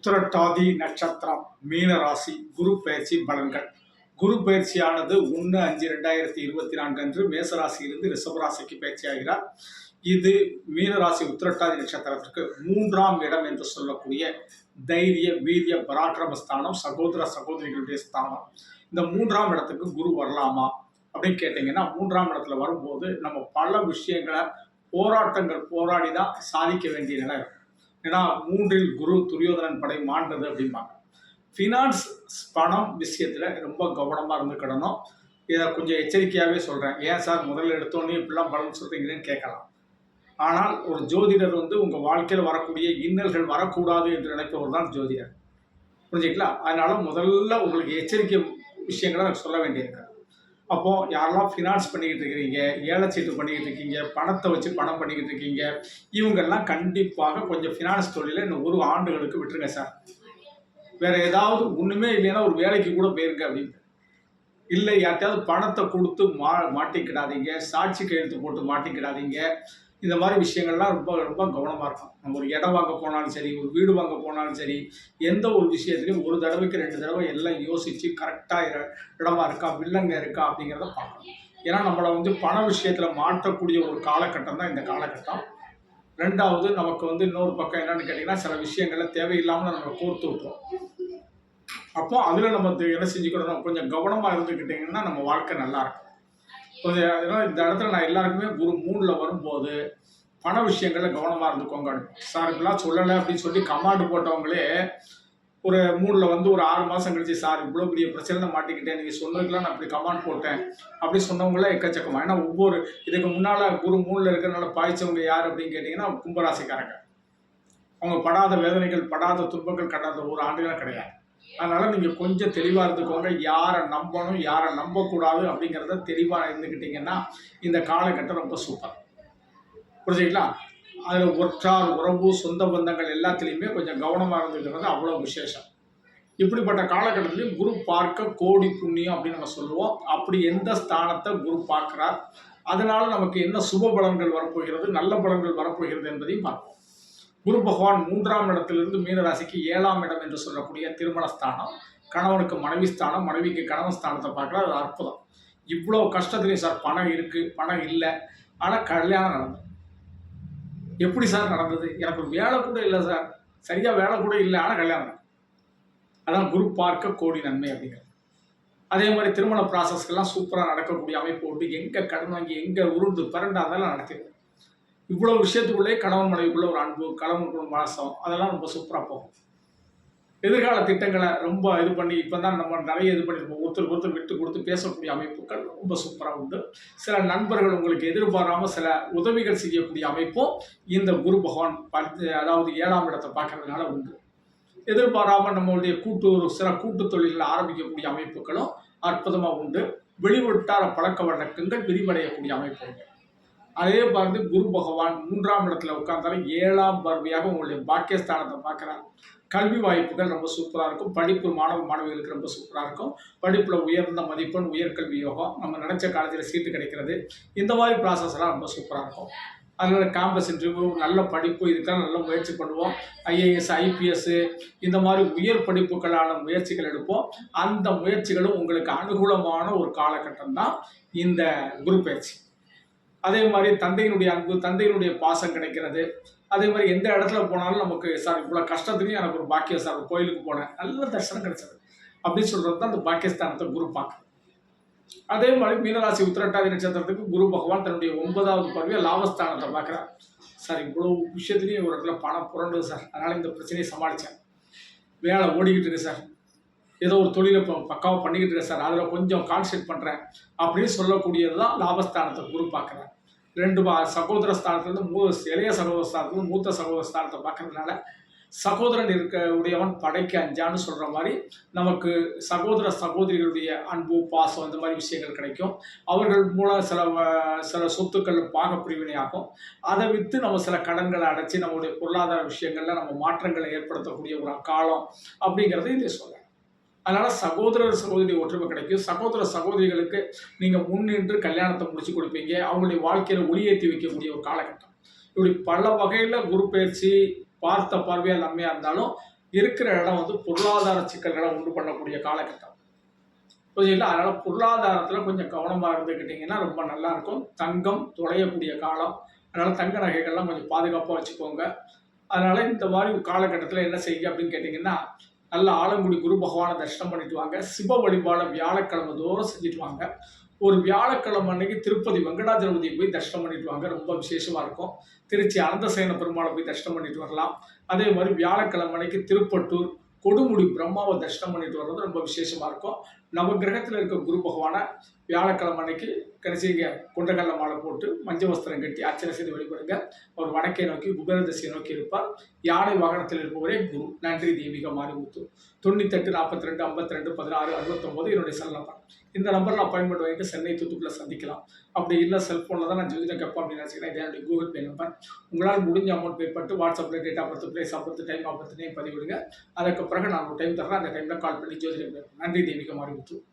உத்திரட்டாதி நட்சத்திரம் மீன ராசி குரு பயிற்சி பலன்கள். குரு பயிற்சியானது 1/5/2024 அன்று மேசராசியிலிருந்து ரிஷபராசிக்கு பயிற்சி ஆகிறார். இது மீனராசி உத்திரட்டாதி நட்சத்திரத்திற்கு 3ஆம் இடம் என்று சொல்லக்கூடிய தைரிய வீரிய பராக்கிரமஸ்தானம், சகோதர சகோதரிகளுடைய ஸ்தானம். இந்த 3ஆம் இடத்துக்கு குரு வரலாமா அப்படின்னு கேட்டீங்கன்னா, 3ஆம் இடத்துல வரும்போது நம்ம பல விஷயங்களை போராட்டங்கள் போராடி தான் சாதிக்க வேண்டிய நிலை இருக்கும். ஏன்னா 3இல் குரு துரியோதனன் படை மாண்டது அப்படிம்பாங்க. ஃபினான்ஸ் பணம் விஷயத்தில் ரொம்ப கவனமாக இருந்துக்கிடணும். இதை கொஞ்சம் எச்சரிக்கையாகவே சொல்கிறேன். ஏன் சார் முதல்ல எடுத்தோன்னே இப்படிலாம் பலன் சொல்கிறீங்களேன்னு கேட்கலாம். ஆனால் ஒரு ஜோதிடர் உங்கள் வாழ்க்கையில் வரக்கூடிய இன்னல்கள் வரக்கூடாது என்று நினைப்பவர் தான் ஜோதிடர். புரிஞ்சுங்களா? அதனால் முதல்ல உங்களுக்கு எச்சரிக்கை விஷயங்களை எனக்கு சொல்ல வேண்டியிருக்கு. அப்போது யாரெல்லாம் ஃபினான்ஸ் பண்ணிக்கிட்டு இருக்கிறீங்க, ஏலச்சீட்டு பண்ணிக்கிட்டு இருக்கீங்க, பணத்தை வச்சு பணம் பண்ணிக்கிட்டு இருக்கீங்க, இவங்கெல்லாம் கண்டிப்பாக கொஞ்சம் ஃபினான்ஸ் தொழிலை இன்னும் 1 ஆண்டுகளுக்கு விட்டுருங்க சார். வேறு ஏதாவது ஒன்றுமே இல்லைன்னா ஒரு வேலைக்கு கூட போயிருங்க அப்படின்னு. இல்லை யார்ட்டையாவது பணத்தை கொடுத்து மாட்டிக்கிடாதீங்க, சாட்சி கையெழுத்து போட்டு மாட்டிக்கிடாதீங்க. இந்த மாதிரி விஷயங்கள்லாம் ரொம்ப ரொம்ப கவனமாக இருக்கும். நம்ம ஒரு இடம் வாங்க போனாலும் சரி, ஒரு வீடு வாங்க போனாலும் சரி, எந்த ஒரு விஷயத்துலையும் 1 தடவைக்கு 2 தடவை எல்லாம் யோசித்து கரெக்டாக இடமா இருக்கா, வில்லங்க இருக்கா அப்படிங்கிறத பார்க்கணும். ஏன்னா நம்மளை பண விஷயத்தில் மாற்றக்கூடிய ஒரு காலகட்டம் தான் இந்த காலகட்டம். 2வது நமக்கு இன்னொரு பக்கம் என்னன்னு கேட்டிங்கன்னா, சில விஷயங்களை தேவையில்லாமல் நம்ம கோர்த்து விட்டுரும். அப்போ அதில் நம்ம என்ன செஞ்சுக்கணும், கொஞ்சம் கவனமாக இருந்துக்கிட்டிங்கன்னா நம்ம வாழ்க்கை நல்லாயிருக்கும். கொஞ்சம் இந்த இடத்துல நான் எல்லாருக்குமே குரு 3ல் வரும்போது பண விஷயங்களில் கவனமாக இருந்துக்கோங்க. சார் இப்படிலாம் சொல்லலை அப்படின்னு சொல்லி கமாண்டு போட்டவங்களே ஒரு 3ல் ஒரு 6 மாதம் கழிச்சு, சார் இவ்வளோ பெரிய பிரச்சனை மாட்டிக்கிட்டேன், நீங்கள் சொன்னதுக்கெல்லாம் நான் இப்படி கமாண்ட் போட்டேன் அப்படி சொன்னவங்களே எக்கச்சக்கமாக. ஏன்னா ஒவ்வொரு இதுக்கு முன்னால் குரு 3ல் இருக்கிறனால பாய்ச்சவங்க யார் அப்படின்னு கேட்டிங்கன்னா கும்பராசிக்காரங்க. அவங்க படாத வேதனைகள், படாத துன்பங்கள் கடாத 1 ஆண்டுகளும் கிடையாது. அதனால் நீங்கள் கொஞ்சம் தெளிவாக இருந்துக்கோங்க. யாரை நம்பணும், யாரை நம்பக்கூடாது அப்படிங்கிறத தெளிவாக இருந்துக்கிட்டிங்கன்னா இந்த காலகட்டம் ரொம்ப சூப்பர். புரிஞ்சுங்களா? அதில் ஒற்றார் உறவு, சொந்த பந்தங்கள் எல்லாத்துலேயுமே கொஞ்சம் கவனமாக இருந்துக்கிறது அவ்வளோ விசேஷம். இப்படிப்பட்ட காலகட்டத்திலையும் குரு பார்க்க கோடி புண்ணியம் அப்படின்னு நம்ம சொல்லுவோம். அப்படி எந்த ஸ்தானத்தை குரு பார்க்குறார், அதனால் நமக்கு என்ன சுப பலன்கள் வரப்போகிறது, நல்ல பலன்கள் வரப்போகிறது என்பதையும் பார்ப்போம். குரு பகவான் 3ஆம் இடத்திலிருந்து மீனராசிக்கு 7ஆம் இடம் என்று சொல்லக்கூடிய திருமணஸ்தானம், கணவனுக்கு மனைவி ஸ்தானம், மனைவிக்கு கணவன் ஸ்தானத்தை பார்க்குறார். அது அற்புதம். இவ்வளோ கஷ்டத்துலையும் சார் பணம் இருக்குது, பணம் இல்லை, ஆனால் கல்யாணம் நடந்தது. எப்படி சார் நடந்தது? எனக்கு ஒரு வேலை கூட இல்லை சார், சரியாக வேலை கூட இல்லை, ஆனால் கல்யாணம் நடந்தது. அதான் குரு பார்க்க கோடி நன்மை அப்படிங்கிறது. அதே மாதிரி திருமண ப்ராசஸ்க்கெல்லாம் சூப்பராக நடக்கக்கூடிய அமைப்பு உண்டு. எங்கே கடன் வாங்கி எங்கே உருண்டு பரண்டு அதெல்லாம் நடத்திடுது. இவ்வளோ விஷயத்துக்குள்ளே கணவன் மனைவிக்குள்ளே ஒரு அன்பு, கணவனுக்குள்ள மாசம், அதெல்லாம் ரொம்ப சூப்பராக போகும். எதிர்கால திட்டங்களை ரொம்ப இது பண்ணி இப்போ தான் நம்ம நிறைய இது பண்ணியிருப்போம். ஒருத்தருக்கு ஒருத்தர் விட்டு கொடுத்து பேசக்கூடிய அமைப்புகள் ரொம்ப சூப்பராக உண்டு. சில நண்பர்கள் உங்களுக்கு எதிர்பாராமல் சில உதவிகள் செய்யக்கூடிய அமைப்பும் இந்த குரு பகவான் அதாவது 7ஆம் இடத்தை பார்க்கறதுனால உண்டு. எதிர்பாராமல் நம்மளுடைய சில கூட்டு தொழில்களை ஆரம்பிக்கக்கூடிய அமைப்புகளும் அற்புதமாக உண்டு. வெளிவட்டார பழக்க வழக்கங்கள் விரிவடையக்கூடிய அமைப்பு உண்டு. அதே பார்த்து குரு பகவான் 3ஆம் இடத்துல உட்கார்ந்தாலும் 7ஆம் பார்வையாக உங்களுடைய பாக்கியஸ்தானத்தை பார்க்குறாங்க. கல்வி வாய்ப்புகள் ரொம்ப சூப்பராக இருக்கும். படிப்பு மாணவிகளுக்கு ரொம்ப சூப்பராக இருக்கும். படிப்பில் உயர்ந்த மதிப்பெண், உயர்கல்வி யோகம், நம்ம நினச்ச காலேஜில் சீட்டு கிடைக்கிறது, இந்த மாதிரி ப்ராசஸ்லாம் ரொம்ப சூப்பராக இருக்கும். அதனால் கேம்பஸ் இன்டர்வியூ, நல்ல படிப்பு, இதுக்கெல்லாம் நல்ல முயற்சி பண்ணுவோம். ஐஏஎஸ், ஐபிஎஸ் இந்த மாதிரி உயர் படிப்புகளான முயற்சிகள் எடுப்போம். அந்த முயற்சிகளும் உங்களுக்கு அனுகூலமான ஒரு காலகட்டம் தான் இந்த குரு பயிற்சி. அதே மாதிரி தந்தையினுடைய அன்பு, தந்தையினுடைய பாசம் கிடைக்கிறது. அதே மாதிரி எந்த இடத்துல போனாலும் நமக்கு சார் இவ்வளோ கஷ்டத்துலையும் எனக்கு ஒரு பாக்கியம் சார், கோயிலுக்கு போனேன், நல்ல தரிசனம் கிடைச்சது அப்படின்னு சொல்கிறது தான் அந்த பாக்கியஸ்தானத்தை குரு பார்க்குறது. அதே மாதிரி மீனராசி உத்திரட்டாதி நட்சத்திரத்துக்கு குரு பகவான் தன்னுடைய 9வது பார்வையாக லாபஸ்தானத்தை பார்க்குறார். சார் இவ்வளோ விஷயத்துலையும் ஒரு இடத்துல பணம் புரண்டுது சார், அதனால் இந்த பிரச்சனையை சமாளித்தேன். வேலை ஓடிக்கிட்டு இருக்கு சார், ஏதோ ஒரு தொழிலை இப்போ பக்காவாக பண்ணிக்கிட்டு இருக்கேன் சார், அதில் கொஞ்சம் கான்சன்ட்ரேட் பண்ணுறேன் அப்படின்னு சொல்லக்கூடியது தான் லாபஸ்தானத்தை குரு பார்க்குறேன். 2 சகோதர ஸ்தானத்துலேருந்து இளைய சகோதர ஸ்தானத்துலேருந்து மூத்த சகோதர ஸ்தானத்தை பார்க்கறதுனால சகோதரன் உடையவன் படைக்கு அஞ்சான்னு சொல்கிற மாதிரி நமக்கு சகோதர சகோதரிகளுடைய அன்பு, பாசம் இந்த மாதிரி விஷயங்கள் கிடைக்கும். அவர்கள் மூலம் சில சொத்துக்கள் பாகப்பிரிவினை ஆகும். அதை விற்று நம்ம சில கடன்களை அடைச்சி நம்மளுடைய பொருளாதார விஷயங்களில் நம்ம மாற்றங்களை ஏற்படுத்தக்கூடிய ஒரு காலம் அப்படிங்கிறத இதை சொல்கிறேன். அதனால் சகோதரி ஒற்றுமை கிடைக்கும். சகோதர சகோதரிகளுக்கு நீங்கள் முன்னின்று கல்யாணத்தை முடிச்சு கொடுப்பீங்க. அவங்களுடைய வாழ்க்கையில் ஒளியேற்றி வைக்கக்கூடிய ஒரு காலகட்டம். இப்படி பல வகையில் குரு பயிற்சி பார்த்த பார்வையாக நன்மையாக இருந்தாலும் இருக்கிற இடம் வந்து பொருளாதார சிக்கல்களை உண்டு பண்ணக்கூடிய காலகட்டம். புரியுதுங்களா? அதனால பொருளாதாரத்துல கொஞ்சம் கவனமா இருந்துக்கிட்டீங்கன்னா ரொம்ப நல்லா இருக்கும். தங்கம் தொலையக்கூடிய காலம். அதனால தங்க நகைகள்லாம் கொஞ்சம் பாதுகாப்பா வச்சுக்கோங்க. அதனால இந்த மாதிரி காலகட்டத்துல என்ன செய்யுங்க அப்படின்னு கேட்டீங்கன்னா, நல்ல ஆலங்குடி குரு பகவான தரிசனம் பண்ணிட்டு வாங்க. சிவ வழிபாட வியாழக்கிழமை தோறும் செஞ்சுட்டு வாங்க. ஒரு வியாழக்கிழமை அன்னைக்கு திருப்பதி வெங்கடாஜலபதியை போய் தரிசனம் பண்ணிட்டு வாங்க. ரொம்ப விசேஷமா இருக்கும். திருச்சி அனந்தசயன பெருமாளை போய் தரிசனம் பண்ணிட்டு வரலாம். அதே மாதிரி வியாழக்கிழமை அன்னைக்கு திருப்பட்டூர் கொடுமுடி பிரம்மாவை தரிசனம் பண்ணிட்டு வர்றது ரொம்ப விசேஷமா இருக்கும். நவகிரகத்தில் இருக்க குரு பகவான வியாழக்கிழமை அன்னைக்கு கடைசிங்க கொண்டக்கல்ல மாலை போட்டு மஞ்சள் வஸ்திரம் கட்டி அர்ச்சனை செய்து வழிபடுங்க. அவர் வடக்கை நோக்கி குபேர திசையை நோக்கி இருப்பார். யானை வாகனத்தில் இருப்பவரே குரு. நன்றி தெய்வீக மாரிமுத்து. 98 42 52 16 69 என்னுடைய செல் நம்பர். இந்த நம்பரில் அப்பாயின்மெண்ட் வாங்கிட்டு சென்னை தூத்துக்குள்ள சந்திக்கலாம். அப்படி இல்லை செல்ஃபோனில் தான் நான் ஜோதிடம் கேட்பேன் அப்படின்னு நினச்சிக்கிறேன். இது என்னுடைய கூகுள் பே நம்பர். உங்களால் முடிஞ்ச அமௌண்ட் பே பண்ணிட்டு வாட்ஸ்அப்பில் date of birth, place of birth, time of birth பதிவிடுங்க. அதுக்கு பிறகு நான் ஒரு டைம் தர்றேன். அந்த டைமில் கால் பண்ணி ஜோதிடம் கேட்பேன். நன்றி தெய்வீக மாரிமுத்து.